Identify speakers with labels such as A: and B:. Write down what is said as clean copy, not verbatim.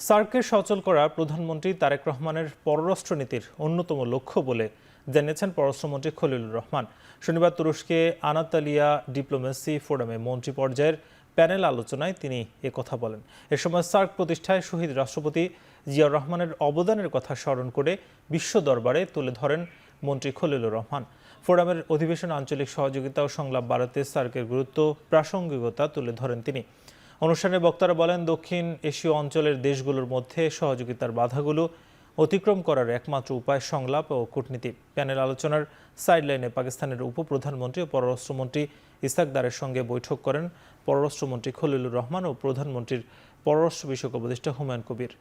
A: সার্ককে সচল করা প্রধানমন্ত্রী তারেক রহমানের পররাষ্ট্রনীতির অন্যতম লক্ষ্য বলে জানিয়েছেন পররাষ্ট্রমন্ত্রী খলিলুর রহমান। শনিবার তুরস্কে আনাতালিয়া ডিপ্লোমেসি ফোরামে মন্ত্রী পর্যায়ের প্যানেল আলোচনায় তিনি একথা বলেন। এ সময় সার্ক প্রতিষ্ঠায় শহীদ রাষ্ট্রপতি জিয়াউর রহমানের অবদানের কথা স্মরণ করে বিশ্ব দরবারে তুলে ধরেন মন্ত্রী খলিলুর রহমান। ফোরামের অধিবেশন আঞ্চলিক সহযোগিতা ও সংলাপ বাড়াতে সার্কের গুরুত্ব প্রাসঙ্গিকতা তুলে ধরেন তিনি। অনুষ্ঠানে বক্তারা বলেন, দক্ষিণ এশীয় অঞ্চলের দেশগুলোর মধ্যে সহযোগিতার বাধাগুলো অতিক্রম করার একমাত্র উপায় সংলাপ ও কূটনীতি। প্যানেল আলোচনার সাইডলাইনে পাকিস্তানের উপপ্রধানমন্ত্রী ও পররাষ্ট্রমন্ত্রী ইসহাক দারের সঙ্গে বৈঠক করেন পররাষ্ট্রমন্ত্রী খলিলুর রহমান ও প্রধানমন্ত্রীর পররাষ্ট্র বিষয়ক উপদেষ্টা হুমায়ুন কবির।